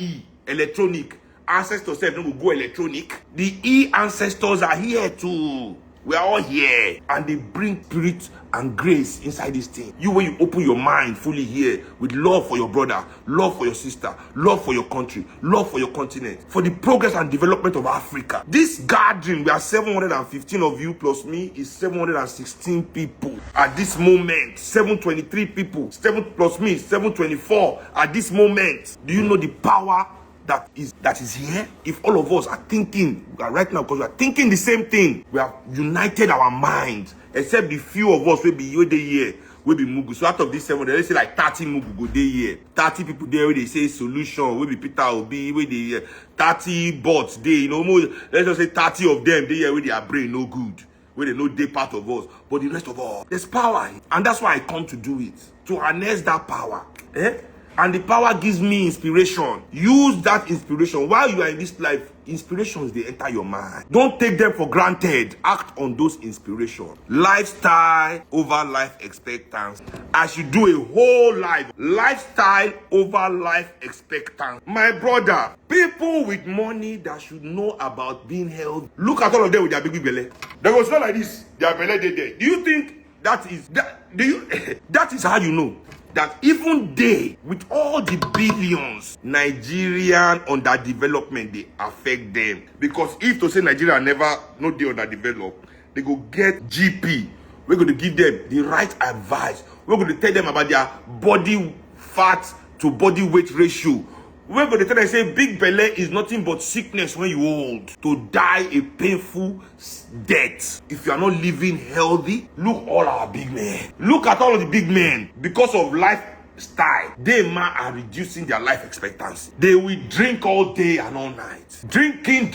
electronic. Ancestors said, no, we'll go electronic. The ancestors are here too. We are all here. And they bring spirit and grace inside this thing. When you open your mind fully here with love for your brother, love for your sister, love for your country, love for your continent, for the progress and development of Africa. This gathering, we are 715 of you plus me, is 716 people at this moment. 723 people. 7 plus me, 724 at this moment. Do you know the power that is here? If all of us are thinking right now, because we are thinking the same thing, we have united our minds, except the few of us will be here, will be Mugu. So out of this 700, let's say like 30 Mugu go there here. 30 people there where they say solution, will be Peter Obi, where they 30 bots there, you know, let's just say 30 of them there where their brain no good, where they know they part of us. But the rest of all, there's power. And that's why I come to do it. To harness that power. And the power gives me inspiration. Use that inspiration. While you are in this life, inspirations, they enter your mind. Don't take them for granted. Act on those inspirations. Lifestyle over life expectancy. I should do a whole life. Lifestyle over life expectancy. My brother, people with money that should know about being healthy. Look at all of them with their big belly. They go smell like this. Their belly they there. Do you think that is how you know that even they, with all the billions, Nigerian underdevelopment, they affect them. Because if to say Nigeria never, no they underdeveloped, they go get GP. We're going to give them the right advice. We're going to tell them about their body fat to body weight ratio. We're going to tell them, say, big belly is nothing but sickness when you old. To die a painful death. If you are not living healthy, look all our big men. Look at all of the big men. Because of lifestyle, they are reducing their life expectancy. They will drink all day and all night. Drinking.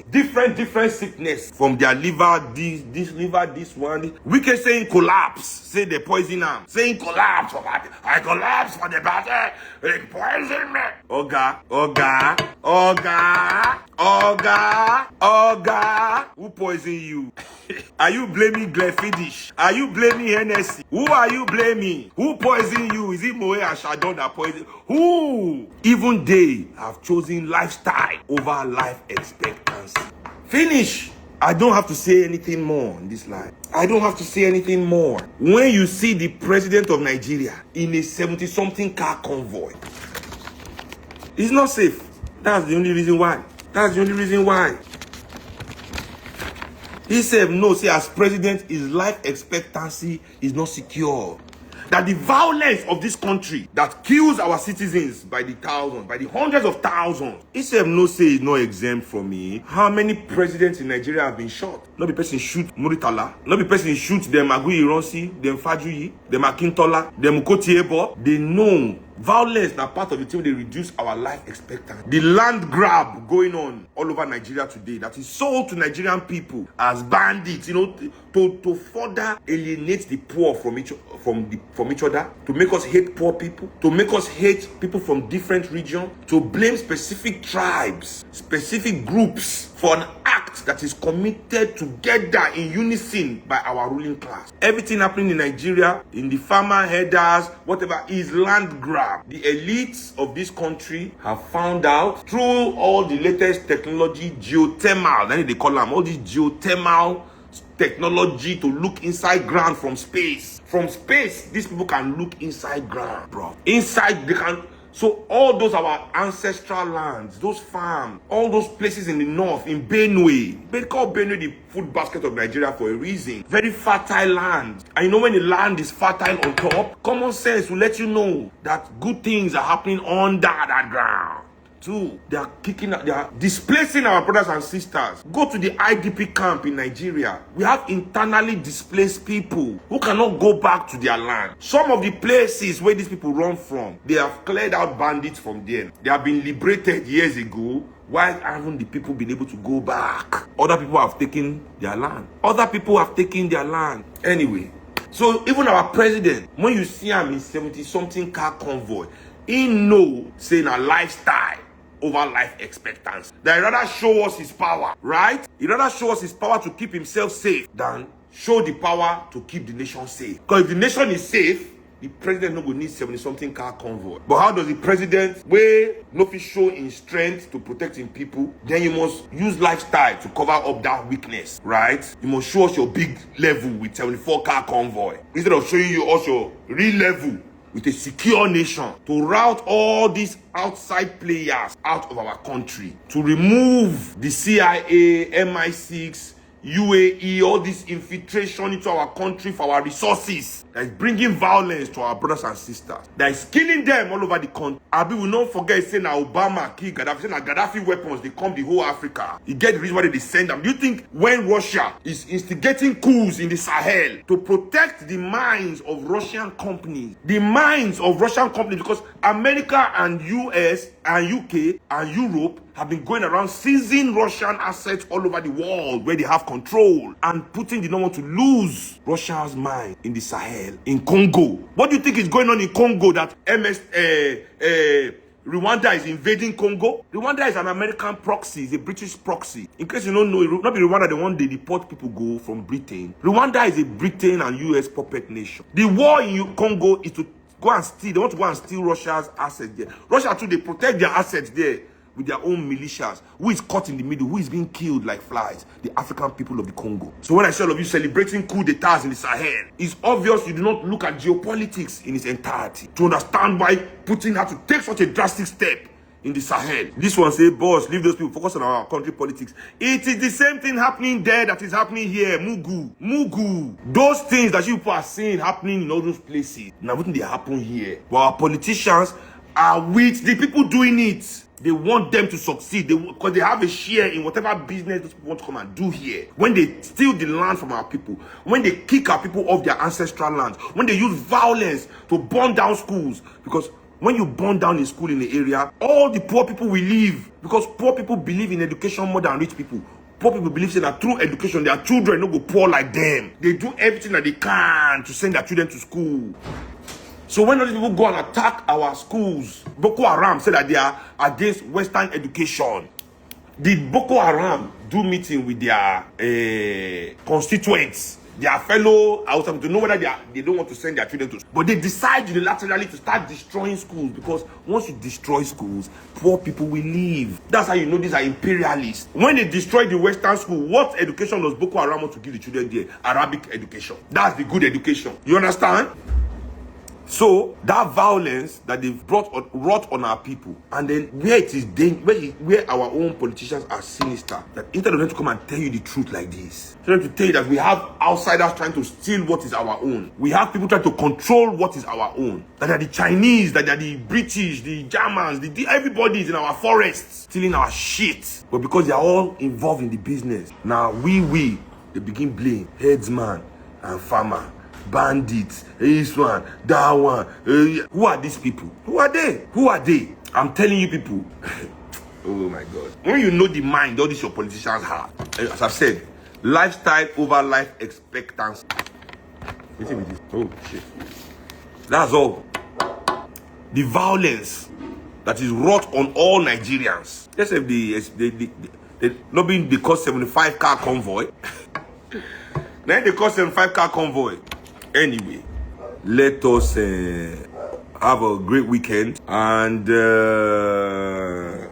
Different sickness from their liver, this liver, this one. We can say collapse. Say they poison them. Saying collapse for body. I collapse for the body. They poison me. Oga. Who poison you? Are you blaming Glenfiddich? Are you blaming Hennessy? Who are you blaming? Who poison you? Is it Moe and Shadon that poison? Who? Even they have chosen lifestyle over life expectancy. Finish. I don't have to say anything more in this life. I don't have to say anything more. When you see the president of Nigeria in a 70-something car convoy, it's not safe. That's the only reason why. He said, no, say as president, his life expectancy is not secure. That the violence of this country that kills our citizens by the thousands, by the hundreds of thousands, he said, no, say it's not exempt from me. How many presidents in Nigeria have been shot? Not the person shoot Muritala. Not the person shoot them Agui Ironsi, them Fajuyi, them Akintola, them Ukoti Ebo. They know violence na part of the thing they reduce our life expectancy. The land grab going on all over Nigeria today that is sold to Nigerian people as bandits, to further alienate the poor from each other, to make us hate poor people, to make us hate people from different regions, to blame specific tribes, specific groups for an act that is committed together in unison by our ruling class. Everything happening in Nigeria, in the farmer headers, whatever, is land grab. The elites of this country have found out through all the latest technology, geothermal, that's what they call them, all this geothermal technology to look inside ground from space. From space, these people can look inside ground, bro. Inside, they can. So all those our ancestral lands, those farms, all those places in the north, in Benue, they call Benue the food basket of Nigeria for a reason. Very fertile land. And when the land is fertile on top, common sense will let you know that good things are happening under that ground. Two, they are displacing our brothers and sisters. Go to the IDP camp in Nigeria. We have internally displaced people who cannot go back to their land. Some of the places where these people run from, they have cleared out bandits from there. They have been liberated years ago. Why haven't the people been able to go back? Other people have taken their land. Anyway, so even our president, when you see him in 70-something car convoy, he know saying a lifestyle over life expectancy. That he rather show us his power, right? He rather show us his power to keep himself safe than show the power to keep the nation safe. Because if the nation is safe, the president no go need 70-something car convoy. But how does the president, where no fit show in strength to protect his people, then you must use lifestyle to cover up that weakness, right? You must show us your big level with 74 car convoy instead of showing you also real level with a secure nation, to rout all these outside players out of our country, to remove the CIA, MI6, UAE, all this infiltration into our country for our resources, that is bringing violence to our brothers and sisters, that is killing them all over the country. Abi will not forget saying that Obama killed Gaddafi, saying that Gaddafi weapons, they come the whole Africa. You get the reason why they send them. Do you think when Russia is instigating coups in the Sahel to protect the minds of Russian companies, because America and US and UK and Europe have been going around seizing Russian assets all over the world where they have control and Putin did not want to lose Russia's mind in the Sahel, in Congo. What do you think is going on in Congo that Rwanda is invading Congo? Rwanda is an American proxy, it's a British proxy. In case you don't know, not be Rwanda the one they deport people go from Britain. Rwanda is a Britain and US puppet nation. The war in Congo is to go and steal, they want to go and steal Russia's assets there. Russia too, they protect their assets there. with their own militias. Who is caught in the middle? Who is being killed like flies? The African people of the Congo. So when I see all of you celebrating coup d'etats in the Sahel, it's obvious you do not look at geopolitics in its entirety to understand why Putin had to take such a drastic step in the Sahel. This one say, boss, leave those people, focus on our country politics. It is the same thing happening there that is happening here. Mugu. Those things that you people are seeing happening in all those places, now wouldn't they happen here? But our politicians are with the people doing it. They want them to succeed because they have a share in whatever business those people want to come and do here. When they steal the land from our people, when they kick our people off their ancestral lands, when they use violence to burn down schools, because when you burn down a school in the area, all the poor people will leave, because poor people believe in education more than rich people. Poor people believe that through education, their children don't go poor like them. They do everything that they can to send their children to school. So when those people go and attack our schools, Boko Haram say that they are against Western education. Did Boko Haram do meeting with their constituents, their fellow outside, to know whether they don't want to send their children to school? But they decide unilaterally to start destroying schools, because once you destroy schools, poor people will leave. That's how you know these are imperialists. When they destroy the Western school, what education does Boko Haram want to give the children there? Arabic education. That's the good education. You understand? So that violence that they've wrought on our people, and then where it is where our own politicians are sinister, that instead of them to come and tell you the truth like this, trying to tell you that we have outsiders trying to steal what is our own, we have people trying to control what is our own, that are the Chinese, that are the British, the Germans, everybody is in our forests stealing our shit. But because they are all involved in the business, now they begin blame headsman and farmer, bandits, this one, that one. Who are these people? Who are they? I'm telling you people. Oh my God. When you know the mind all these your politicians have, as I've said, lifestyle over life expectancy. Oh shit. That's all. The violence that is wrought on all Nigerians. Let's say they not being, they cause 75 car convoy. Then they cause 75 car convoy. Anyway, let us have a great weekend. And I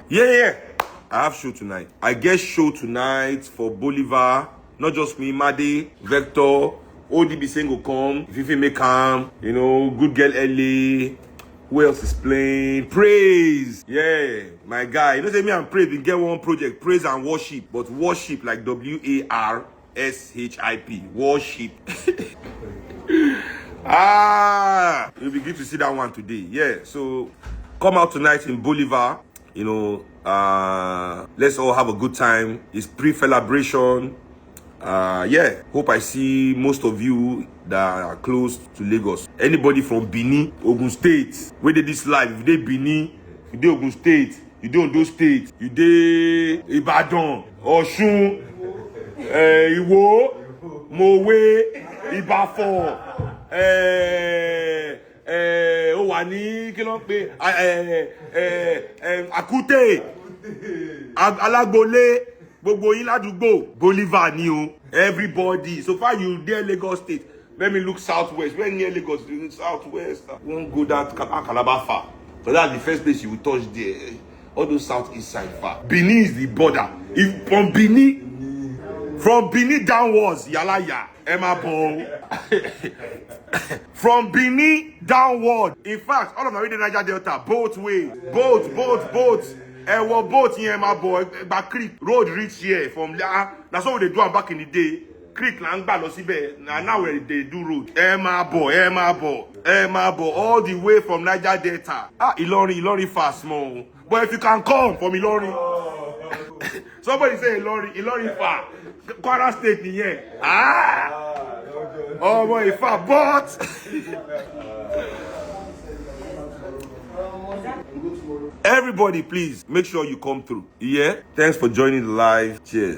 have show tonight. I get show tonight for Bolivar. Not just me, Made, Vector, ODB Sengo come, Vivi may come, Good Girl LA. Who else is playing? Praise. Yeah, my guy. You know, say me and Praise, we get one project, Praise and Worship. But worship like WARSHIP. Worship. You'll be good to see that one today. Yeah, so come out tonight in Bolivar. Let's all have a good time. It's pre-celebration. Hope I see most of you that are close to Lagos. Anybody from Benin, Ogun State, where they this live, if they Benin, if they Ogun State, you do Ondo State, you they Ibadan, Osun, Iwo, Mowe, Ibafo, Owani, Kilompe, Akute, Alagbole, gbogbo yín ládùúgbò, Bolivar ni o. Everybody. So far you there Lagos State. Let me look southwest. Where near Lagos? Southwest. Won't go that Calabar far. So that's the first place you will touch there. All those southeast side far. Benin is the border. If from Benin downwards, Yalaya, Emma. From Benin downward. In fact, all of my reading Niger Delta, both ways. Both. Both here, my boy. Back creek road reach here from there. That's what they do back in the day. Creek lang now where they do road. My boy. All the way from Niger Delta. Ilori fast small. But if you can come from Ilori. Somebody say Ilori far. Kwara State here. Oh boy, far, but everybody, please make sure you come through. Yeah. Thanks for joining the live. Cheers.